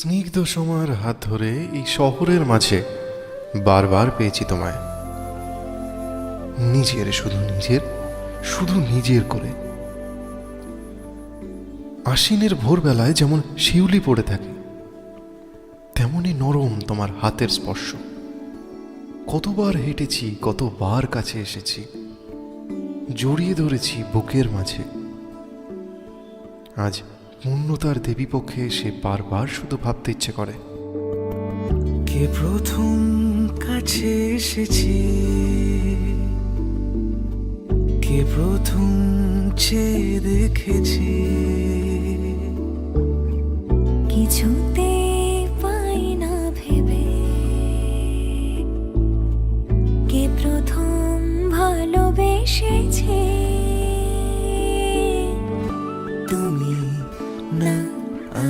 স্নিগ্ধ সময়ের হাত ধরে এই শহরের মাঝে বারবার পেয়েছি তোমায়, নিজের শুধু নিজের করে। আশ্বিনের ভোরবেলায় যেমন শিউলি পড়ে থাকে, তেমনই নরম তোমার হাতের স্পর্শ। কতবার হেঁটেছি, কতবার কাছে এসেছি, জড়িয়ে ধরেছি বুকের মাঝে। আজ পূর্ণতার দেবীপক্ষে এসে বারবার শুধু ভাবতে ইচ্ছে করে, কে প্রথম কাছে এসেছি, কে প্রথম চেয়ে দেখেছি। কিছুতে পাই না ভেবে, কে প্রথম ভালোবেসেছে। তুমি না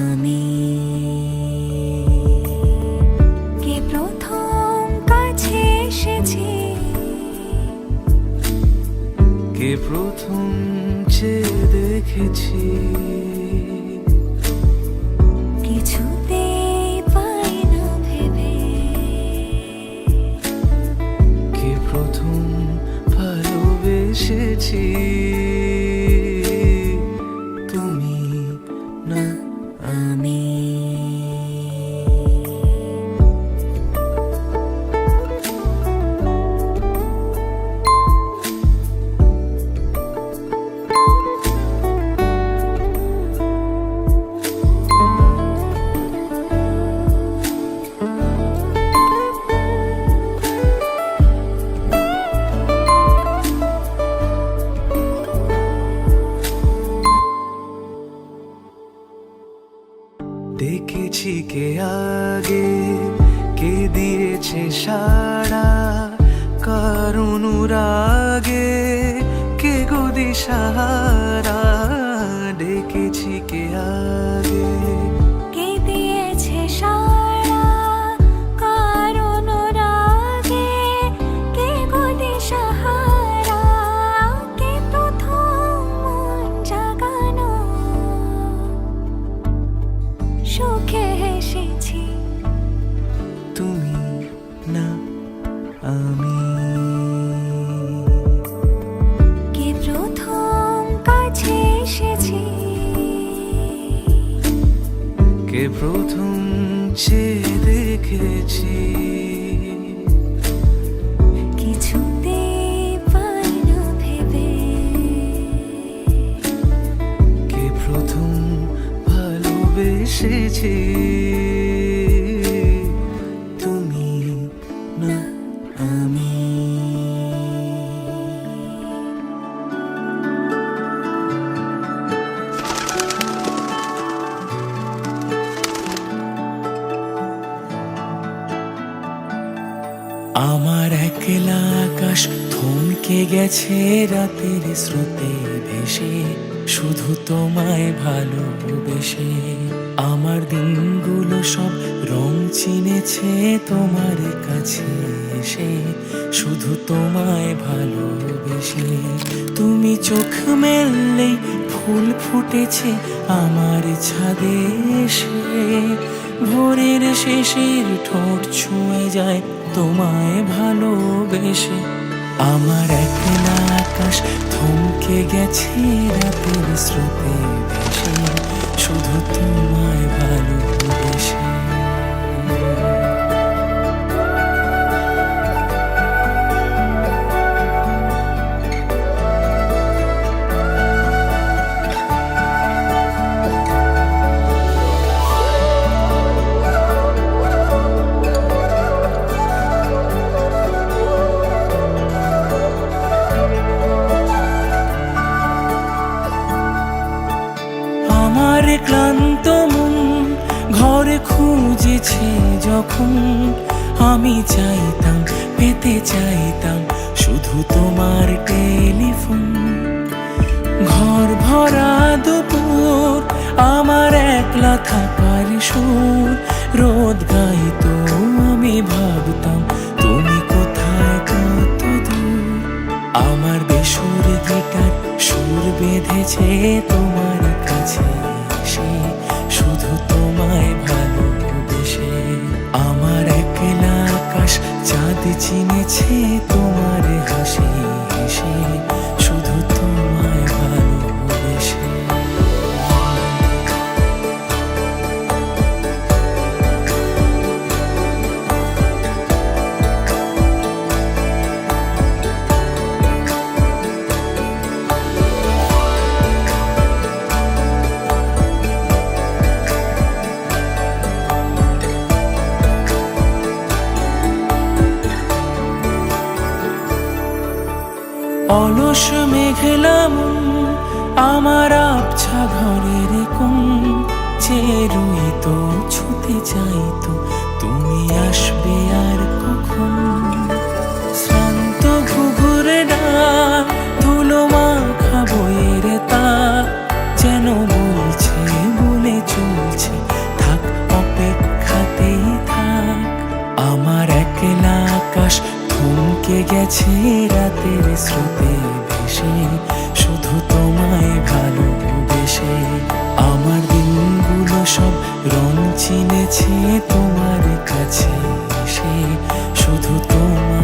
আমি, কে প্রথম কাছে এসেছে, কে প্রথম চেয়ে দেখেছি। কিছুতে পাই না ভেবে, কে প্রথম ভালোবেসেছি। তুমি না আমি। দেখেছি কে আগে, কে দিয়েছে সাড়া, কার অনুরাগে কে গো দিশাহারা। দেখেছি কে আগে, কে দিয়েছে সাড়া, কার অনুরাগে কে গো দিশাহারা। কে প্রথম মন জাগানো, সুখে হেসেছি। তুমি না আমি। কে প্রথম কাছে এসেছি, কে প্রথম চেয়ে দেখেছি। কিছুতে পাই না ভেবে, কে প্রথম ভালোবেসেছি। তুমি না আমি। আমার একলা আকাশ থমকে গেছে রাতের স্রোতে ভেসে, শুধু তোমায় ভালোবেসে। আমার দিনগুলো সব রং চিনেছে তোমার কাছে এসে, শুধু তোমায় ভালোবেসে। তুমি চোখ মেললেই ফুল ফুটেছে আমার ছাদে এসে, ভোরের শেষের ঠোঁট ছুঁয়ে যায় তোমায় ভালোবেসে। আমার একলা আকাশ থমকে গেছে রাতের স্রোতে ভেসে, শুধু তোমায় ভালোবেসে। আমার ক্লান্ত মন ঘরে খুঁজেছে যখন, আমি চাইতাম পেতে চাইতাম শুধু তোমার টেলিফোন। ঘর ভরা দুপুর আমার একলা থাকার সুর, রোদ গাইতো আমি ভাবতাম তুমি কোথায় কত দূর। আমার বেসুর গিটার সুর বেঁধেছে তোমার কাছে এসে, শুধু তোমায় ভালো স্মৃতি চিনেছে তোমার হাসি হেসে, শুধু তোমায় ভালোবেসে। অলস মেঘলা মন আমার আবছা ঘরের কোণ, চেয়ে রই তো ছুতে চাইতো তুমি আসবে আর কখন। শ্রান্ত ঘুঘুরে ডাক, ধুলো মাখা বইয়ের তাক, যেন বলছে বলে চলছে থাক অপেক্ষাতেই থাক। আমার একলা আকাশ থমকে গেছে রাতের স্রোতে ভেসে, শুধু তোমায় ভালোবেসে। আমার দিনগুলো সব রং চিনেছে তোমার কাছে এসে, শুধু তোমায়